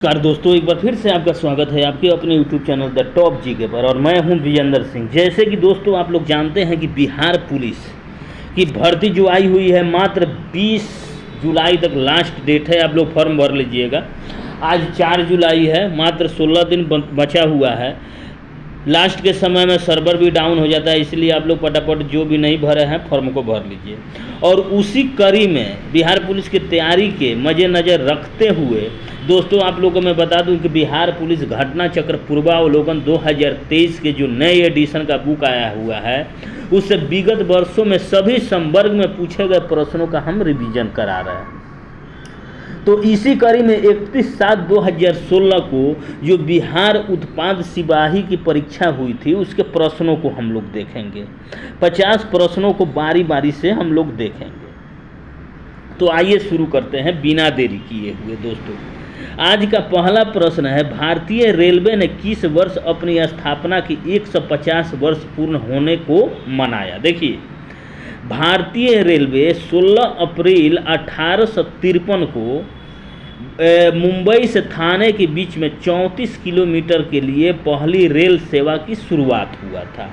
नमस्कार दोस्तों, एक बार फिर से आपका स्वागत है आपके अपने YouTube चैनल द टॉप जी के पर। और मैं हूं विजेंद्र सिंह। जैसे कि दोस्तों आप लोग जानते हैं कि बिहार पुलिस की भर्ती जो आई हुई है, मात्र 20 जुलाई तक लास्ट डेट है। आप लोग फॉर्म भर लीजिएगा। आज 4 जुलाई है, मात्र 16 दिन बचा हुआ है। लास्ट के समय में सर्वर भी डाउन हो जाता है, इसलिए आप लोग फटाफट जो भी नहीं भरे हैं फॉर्म को भर लीजिए। और उसी कड़ी में बिहार पुलिस की तैयारी के मद्देनज़र रखते हुए दोस्तों आप लोगों को मैं बता दूं कि बिहार पुलिस घटना चक्र पूर्वावलोकन 2023 के जो नए एडिशन का बुक आया हुआ है, उससे विगत वर्षों में सभी संवर्ग में पूछे गए प्रश्नों का हम रिवीजन करा रहे हैं। तो इसी कड़ी में 31/7/2016 को जो बिहार उत्पाद सिपाही की परीक्षा हुई थी, उसके प्रश्नों को हम लोग देखेंगे। 50 प्रश्नों को बारी बारी से हम लोग देखेंगे। तो आइए शुरू करते हैं बिना देरी किए हुए। दोस्तों आज का पहला प्रश्न है, भारतीय रेलवे ने किस वर्ष अपनी स्थापना की 150 वर्ष पूर्ण होने को मनाया? देखिए, भारतीय रेलवे 16 अप्रैल 1853 को मुंबई से थाने के बीच में 34 किलोमीटर के लिए पहली रेल सेवा की शुरुआत हुआ था।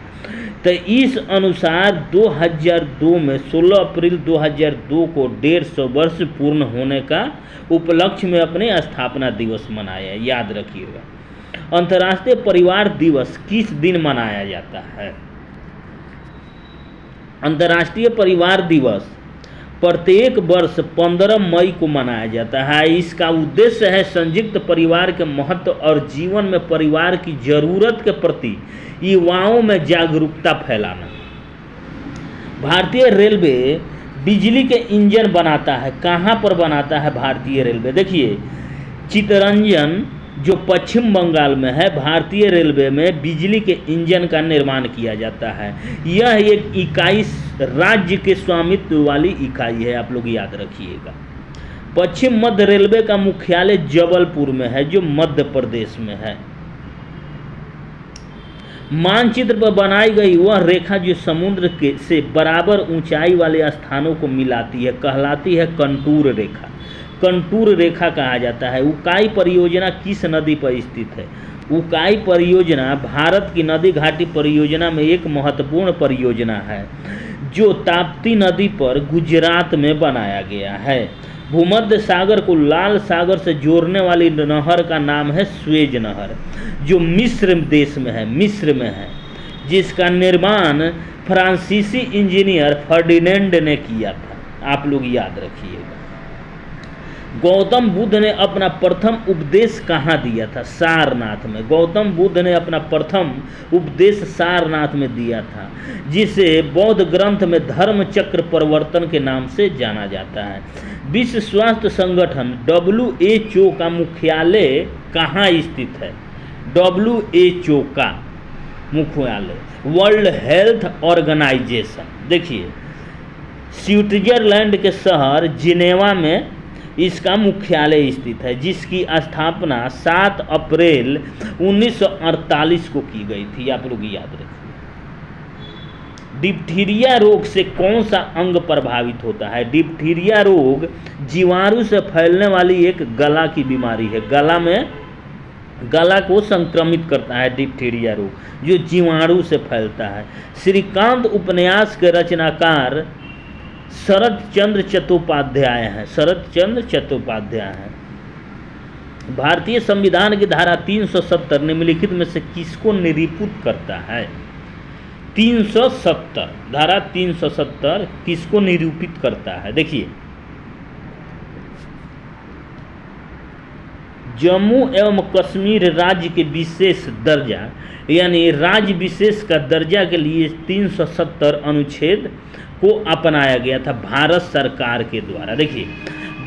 तो इस अनुसार 2002 में 16 अप्रैल 2002 को 150 वर्ष पूर्ण होने का उपलक्ष्य में अपने स्थापना दिवस मनाया। याद रखिएगा। अंतर्राष्ट्रीय परिवार दिवस किस दिन मनाया जाता है? अंतर्राष्ट्रीय परिवार दिवस प्रत्येक वर्ष 15 मई को मनाया जाता है। इसका उद्देश्य है संयुक्त परिवार के महत्व और जीवन में परिवार की जरूरत के प्रति युवाओं में जागरूकता फैलाना। भारतीय रेलवे बिजली के इंजन बनाता है। कहाँ पर बनाता है भारतीय रेलवे? देखिए, चित्तरंजन जो पश्चिम बंगाल में है, भारतीय रेलवे में बिजली के इंजन का निर्माण किया जाता है। यह एक इकाई राज्य के स्वामित्व वाली इकाई है, आप लोग याद रखिएगा। पश्चिम मध्य रेलवे का मुख्यालय जबलपुर में है, जो मध्य प्रदेश में है। मानचित्र पर बनाई गई वह रेखा जो समुद्र के से बराबर ऊंचाई वाले स्थानों को मिलाती है, कहलाती है कंटूर रेखा। कंटूर रेखा कहा जाता है। उकाई परियोजना किस नदी पर स्थित है? उकाई परियोजना भारत की नदी घाटी परियोजना में एक महत्वपूर्ण परियोजना है, जो ताप्ती नदी पर गुजरात में बनाया गया है। भूमध्य सागर को लाल सागर से जोड़ने वाली नहर का नाम है स्वेज नहर, जो मिस्र देश में है, जिसका निर्माण फ्रांसीसी इंजीनियर फर्डिनेंड ने किया था। आप लोग याद रखिएगा। गौतम बुद्ध ने अपना प्रथम उपदेश कहाँ दिया था? सारनाथ में। गौतम बुद्ध ने अपना प्रथम उपदेश सारनाथ में दिया था, जिसे बौद्ध ग्रंथ में धर्म चक्र परिवर्तन के नाम से जाना जाता है। विश्व स्वास्थ्य संगठन WHO का मुख्यालय कहाँ स्थित है? WHO का मुख्यालय वर्ल्ड हेल्थ ऑर्गेनाइजेशन। देखिए, स्विट्जरलैंड के शहर जिनेवा में इसका मुख्यालय स्थित है, जिसकी स्थापना 7 अप्रैल 1948 को की गई थी। आप लोग याद रखिए। डिप्थीरिया रोग से कौन सा अंग प्रभावित होता है? डिप्थीरिया रोग जीवाणु से फैलने वाली एक गला की बीमारी है। गला को संक्रमित करता है डिप्थीरिया रोग, जो जीवाणु से फैलता है। श्रीकांत उपन्यास के रचनाकार शरद चंद्र चट्टोपाध्याय हैं। भारतीय संविधान की धारा 370 निम्नलिखित में से किसको निरूपित करता है? 370 धारा 370 किसको निरूपित करता है? देखिए, जम्मू एवं कश्मीर राज्य के विशेष दर्जा यानी राज्य विशेष का दर्जा के लिए 370 अनुच्छेद को अपनाया गया था भारत सरकार के द्वारा। देखिए,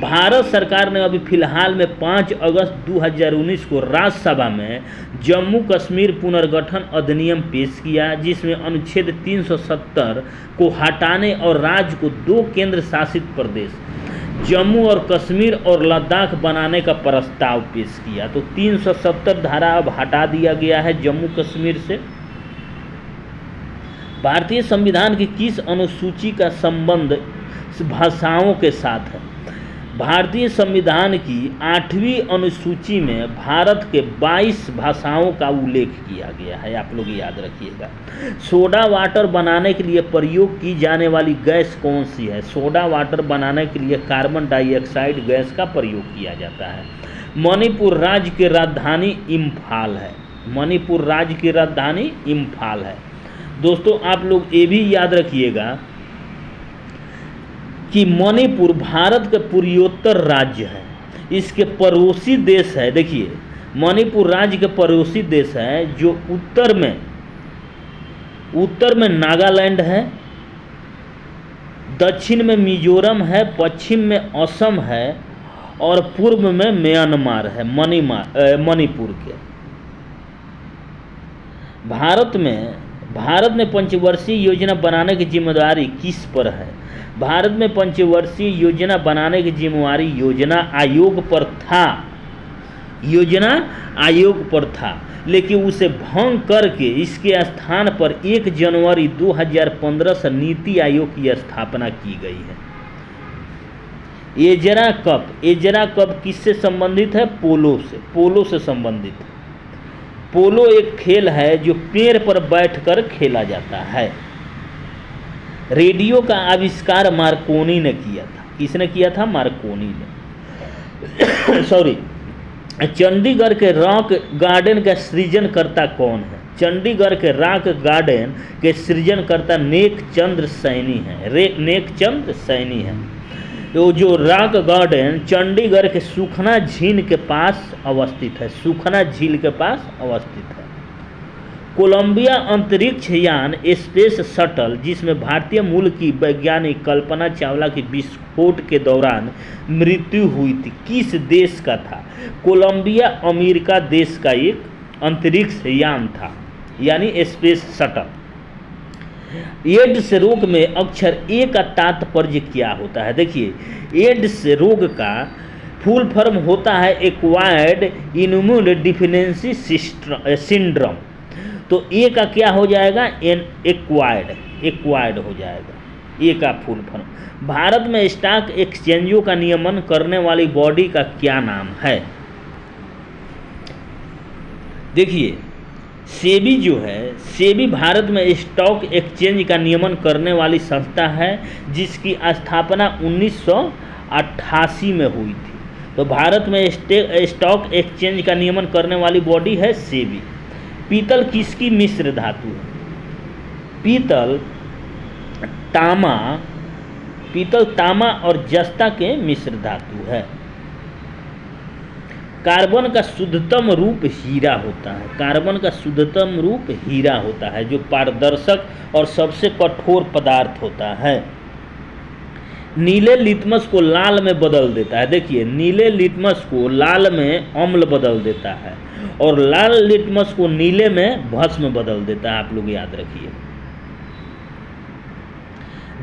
भारत सरकार ने अभी फिलहाल में 5 अगस्त 2019 को राज्यसभा में जम्मू कश्मीर पुनर्गठन अधिनियम पेश किया, जिसमें अनुच्छेद 370 को हटाने और राज्य को 2 केंद्र शासित प्रदेश जम्मू और कश्मीर और लद्दाख बनाने का प्रस्ताव पेश किया। तो 370 धारा अब हटा दिया गया है जम्मू कश्मीर से। भारतीय संविधान की किस अनुसूची का संबंध भाषाओं के साथ है? भारतीय संविधान की 8वीं अनुसूची में भारत के 22 भाषाओं का उल्लेख किया गया है, आप लोग याद रखिएगा। सोडा वाटर बनाने के लिए प्रयोग की जाने वाली गैस कौन सी है? सोडा वाटर बनाने के लिए कार्बन डाइऑक्साइड गैस का प्रयोग किया जाता है। मणिपुर राज्य की राजधानी इम्फाल है। मणिपुर राज्य की राजधानी इम्फाल है। दोस्तों आप लोग ये भी याद रखिएगा कि मणिपुर भारत के पूर्वोत्तर राज्य है, इसके पड़ोसी देश है। देखिए मणिपुर राज्य के पड़ोसी देश है, जो उत्तर में नागालैंड है, दक्षिण में मिजोरम है, पश्चिम में असम है और पूर्व में म्यांमार है। मणिपुर के भारत में पंचवर्षीय योजना बनाने की जिम्मेदारी किस पर है? भारत में पंचवर्षीय योजना बनाने की जिम्मेदारी योजना आयोग पर था, लेकिन उसे भंग करके इसके स्थान पर 1 जनवरी 2015 से नीति आयोग की स्थापना की गई है। एजरा कप किससे संबंधित है? पोलो से संबंधित है। पोलो एक खेल है जो पेड़ पर बैठकर खेला जाता है। रेडियो का आविष्कार मार्कोनी ने किया था। किसने किया था? मार्कोनी ने। सॉरी, चंडीगढ़ के रॉक गार्डन का सृजनकर्ता कौन है? चंडीगढ़ के रॉक गार्डन के सृजनकर्ता नेकचंद सैनी है। तो जो रॉक गार्डन चंडीगढ़ के सुखना झील के पास अवस्थित है। कोलंबिया अंतरिक्ष यान स्पेस शटल, जिसमें भारतीय मूल की वैज्ञानिक कल्पना चावला की विस्फोट के दौरान मृत्यु हुई थी, किस देश का था? कोलंबिया अमेरिका देश का एक अंतरिक्ष यान था, यानी स्पेस शटल। एड्स रोग में अक्षर ए का तात्पर्य क्या होता है? देखिए एड्स रोग का फुल फॉर्म होता है एक्वायर्ड इम्यून डिफिशिएंसी सिंड्रोम। तो ए का क्या हो जाएगा? एक्वायर्ड हो जाएगा ए का फुल फॉर्म। भारत में स्टॉक एक्सचेंजों का नियमन करने वाली बॉडी का क्या नाम है? देखिए सेबी जो है, सेबी भारत में स्टॉक एक्सचेंज का नियमन करने वाली संस्था है, जिसकी स्थापना 1988 में हुई थी। तो भारत में स्टॉक एक्सचेंज का नियमन करने वाली बॉडी है सेबी। पीतल किसकी मिश्र धातु है? पीतल तामा और जस्ता के मिश्र धातु है। कार्बन का शुद्धतम रूप हीरा होता है। कार्बन का शुद्धतम रूप हीरा होता है, जो पारदर्शक और सबसे कठोर पदार्थ होता है। नीले लिटमस को लाल में बदल देता है। देखिए नीले लिटमस को लाल में अम्ल बदल देता है और लाल लिटमस को नीले में भस्म बदल देता है, आप लोग याद रखिए।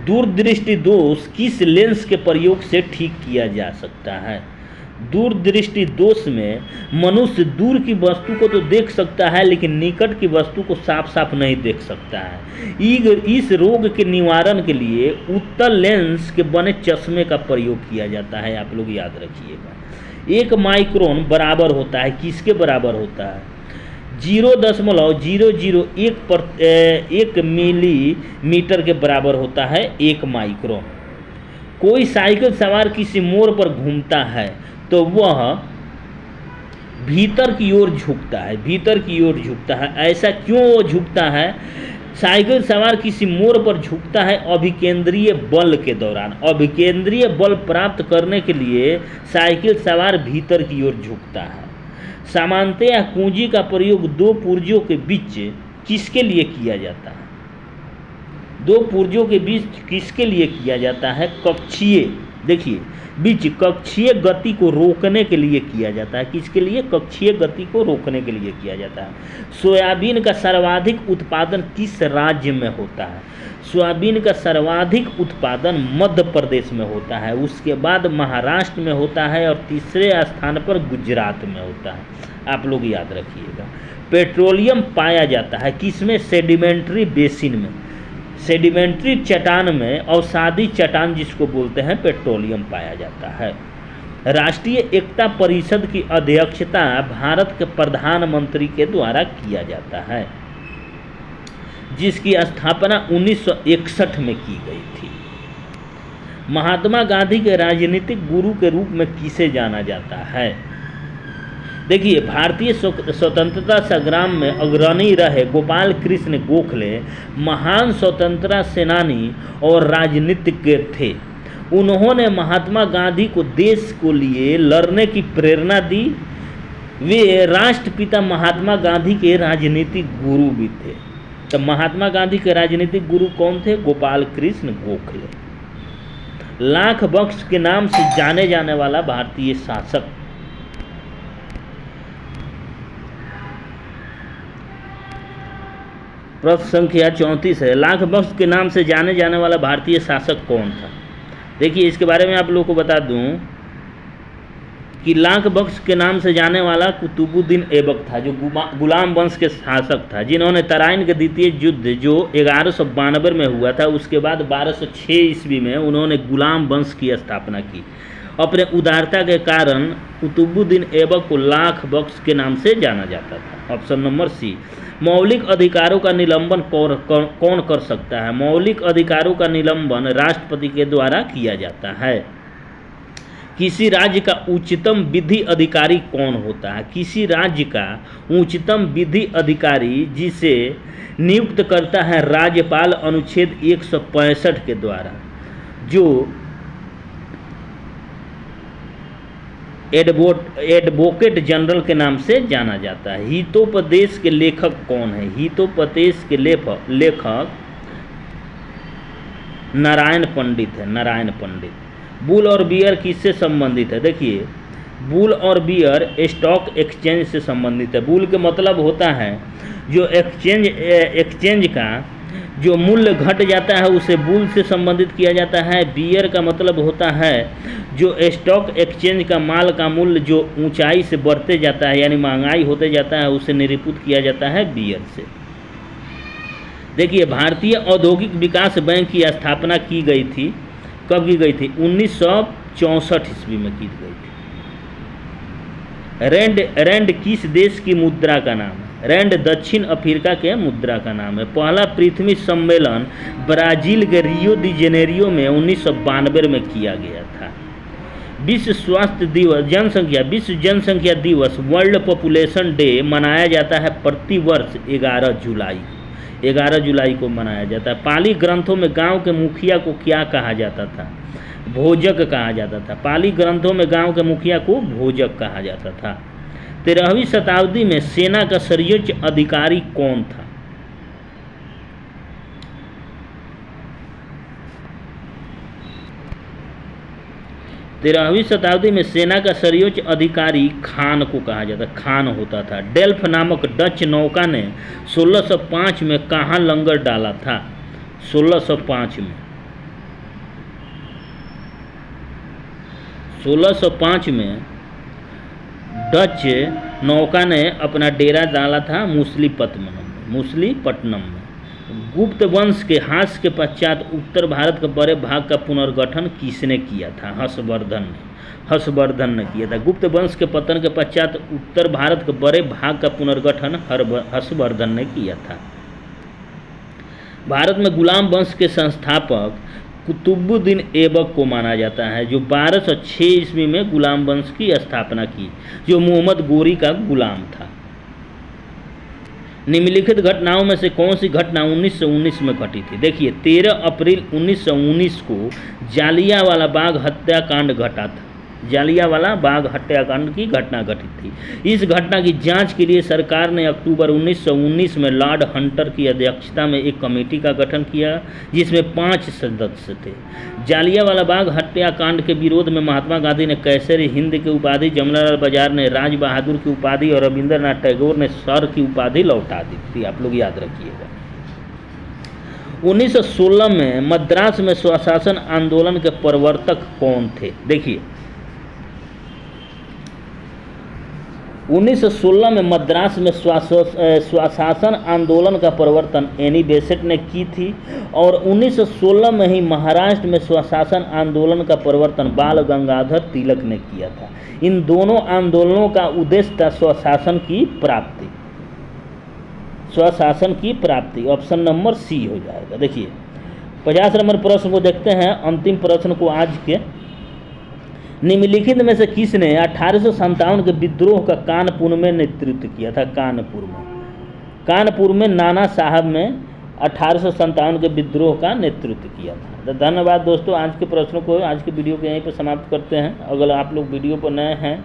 दूरदृष्टि दोष किस लेंस के प्रयोग से ठीक किया जा सकता है? दूरदृष्टि दोष में मनुष्य दूर की वस्तु को तो देख सकता है, लेकिन निकट की वस्तु को साफ साफ नहीं देख सकता है। इस रोग के निवारण के लिए उत्तल लेंस के बने चश्मे का प्रयोग किया जाता है, आप लोग याद रखिएगा। 1 माइक्रोन बराबर होता है, किसके बराबर होता है? 0.001 मिलीमीटर के बराबर होता है 1 माइक्रोन। कोई साइकिल सवार किसी मोड़ पर घूमता है तो वह भीतर की ओर झुकता है। ऐसा क्यों वो झुकता है? साइकिल सवार किसी मोड़ पर झुकता है अभिकेंद्रीय बल के दौरान। अभिकेंद्रीय बल प्राप्त करने के लिए साइकिल सवार भीतर की ओर झुकता है। सामान्यतया कुंजी का प्रयोग 2 पुर्जों के बीच किसके लिए किया जाता है? 2 पुर्जों के बीच किसके लिए किया जाता है? कक्षीय गति को रोकने के लिए किया जाता है। किसके लिए? कक्षीय गति को रोकने के लिए किया जाता है। सोयाबीन का सर्वाधिक उत्पादन किस राज्य में होता है? सोयाबीन का सर्वाधिक उत्पादन मध्य प्रदेश में होता है, उसके बाद महाराष्ट्र में होता है और तीसरे स्थान पर गुजरात में होता है, आप लोग याद रखिएगा। पेट्रोलियम पाया जाता है किसमें? सेडिमेंट्री बेसिन में। सेडिमेंट्री चट्टान में अवसादी चट्टान जिसको बोलते हैं पेट्रोलियम पाया जाता है। राष्ट्रीय एकता परिषद की अध्यक्षता भारत के प्रधानमंत्री के द्वारा किया जाता है, जिसकी स्थापना 1961 में की गई थी। महात्मा गांधी के राजनीतिक गुरु के रूप में किसे जाना जाता है? देखिए, भारतीय स्वतंत्रता संग्राम में अग्रणी रहे गोपाल कृष्ण गोखले महान स्वतंत्रता सेनानी और राजनीतिज्ञ थे। उन्होंने महात्मा गांधी को देश को लिए लड़ने की प्रेरणा दी। वे राष्ट्रपिता महात्मा गांधी के राजनीतिक गुरु भी थे। तो महात्मा गांधी के राजनीतिक गुरु कौन थे? गोपाल कृष्ण गोखले। लाख बख्श के नाम से जाने जाने वाला भारतीय शासक। प्रश्न संख्या 34 है, लाख बख्श के नाम से जाने जाने वाला भारतीय शासक कौन था? देखिए, इसके बारे में आप लोगों को बता दूं कि लाख बख्श के नाम से जाने वाला कुतुबुद्दीन ऐबक था, जो गुलाम वंश के शासक था, जिन्होंने तराइन के द्वितीय युद्ध जो 1192 में हुआ था, उसके बाद 1206 ईस्वी में उन्होंने गुलाम वंश की स्थापना की। अपने उदारता के कारण कुतुबुद्दीन ऐबक को लाख बख्श के नाम से जाना जाता था। Option number C. मौलिक अधिकारों का निलंबन कौन कर सकता है? मौलिक अधिकारों का निलंबन राष्ट्रपति के द्वारा किया जाता है। किसी राज्य का उच्चतम विधि अधिकारी कौन होता है? किसी राज्य का उच्चतम विधि अधिकारी जिसे नियुक्त करता है राज्यपाल अनुच्छेद 165 के द्वारा, जो एडवोकेट जनरल के नाम से जाना जाता है। हितोपदेश के लेखक कौन है? हितोपदेश के लेखक नारायण पंडित है। नारायण पंडित। बुल और बियर किससे संबंधित है? देखिए, बुल और बियर स्टॉक एक्सचेंज से संबंधित है। बुल के मतलब होता है जो एक्सचेंज का जो मूल्य घट जाता है उसे बुल से संबंधित किया जाता है। बियर का मतलब होता है जो स्टॉक एक्सचेंज का माल का मूल्य जो ऊंचाई से बढ़ते जाता है, यानी महंगाई होते जाता है, उसे निरूपित किया जाता है बियर से। देखिए, भारतीय औद्योगिक विकास बैंक की स्थापना की गई थी। कब की गई थी? 1964 ईस्वी में की गई थी। रैंड किस देश की मुद्रा का नाम है? रैंड दक्षिण अफ्रीका के मुद्रा का नाम है। पहला पृथ्वी सम्मेलन ब्राजील के रियो दी जेनेरियो में 1992 में किया गया था। विश्व स्वास्थ्य दिवस विश्व जनसंख्या दिवस वर्ल्ड पॉपुलेशन डे मनाया जाता है प्रति वर्ष 11 जुलाई को मनाया जाता है। पाली ग्रंथों में गांव के मुखिया को क्या कहा जाता था? भोजक कहा जाता था। पाली ग्रंथों में गांव के मुखिया को भोजक कहा जाता था। 13वीं शताब्दी में सेना का सर्वोच्च अधिकारी कौन था? तेरहवीं शताब्दी में सेना का सर्वोच्च अधिकारी खान को कहा जाता, खान होता था। डेल्फ नामक डच नौका ने 1605 में कहाँ लंगर डाला था? 1605 में डच नौका ने अपना डेरा डाला था मूसलीपट्टनम में। गुप्त वंश के ह्रास के पश्चात उत्तर भारत के बड़े भाग का पुनर्गठन किसने किया था? हर्षवर्धन ने किया था। गुप्त वंश के पतन के पश्चात उत्तर भारत के बड़े भाग का पुनर्गठन हर्षवर्धन ने किया था। भारत में गुलाम वंश के संस्थापक कुतुबुद्दीन ऐबक को माना जाता है, जो 1206 ईस्वी में गुलाम वंश की स्थापना की, जो मोहम्मद गोरी का गुलाम था। निम्नलिखित घटनाओं में से कौन सी घटना 1919 में घटी थी? देखिए, 13 अप्रैल 1919 को जालियांवाला बाग हत्याकांड घटा था। जालियांवाला बाग हत्याकांड की घटना घटित थी। इस घटना की जांच के लिए सरकार ने अक्टूबर 1919 में लॉर्ड हंटर की अध्यक्षता में एक कमेटी का गठन किया, जिसमें 5 सदस्य थे। जालियांवाला बाग हत्याकांड के विरोध में महात्मा गांधी ने कैसर हिंद की उपाधि, जमनालाल बजाज ने राज बहादुर की उपाधि और रविंद्रनाथ टैगोर ने सर की उपाधि लौटा दी थी। आप लोग याद रखिएगा। 1916 में मद्रास में स्वशासन आंदोलन के प्रवर्तक कौन थे? देखिए, 1916 में मद्रास में स्वशासन आंदोलन का प्रवर्तन एनी बेसेंट ने की थी और 1916 में ही महाराष्ट्र में स्वशासन आंदोलन का प्रवर्तन बाल गंगाधर तिलक ने किया था। इन दोनों आंदोलनों का उद्देश्य था स्वशासन की प्राप्ति, स्वशासन की प्राप्ति। ऑप्शन नंबर सी हो जाएगा। देखिए 50 नंबर प्रश्न को देखते हैं, अंतिम प्रश्न को आज के। निम्नलिखित में से किसने 1857 के विद्रोह का कानपुर में नेतृत्व किया था? कानपुर में नाना साहब में 1857 के विद्रोह का नेतृत्व किया था। तो धन्यवाद दोस्तों, आज के प्रश्नों को, आज के वीडियो को यहीं पर समाप्त करते हैं। अगर आप लोग वीडियो पर नए हैं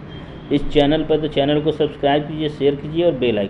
इस चैनल पर तो चैनल को सब्सक्राइब कीजिए, शेयर कीजिए और बेल आइकन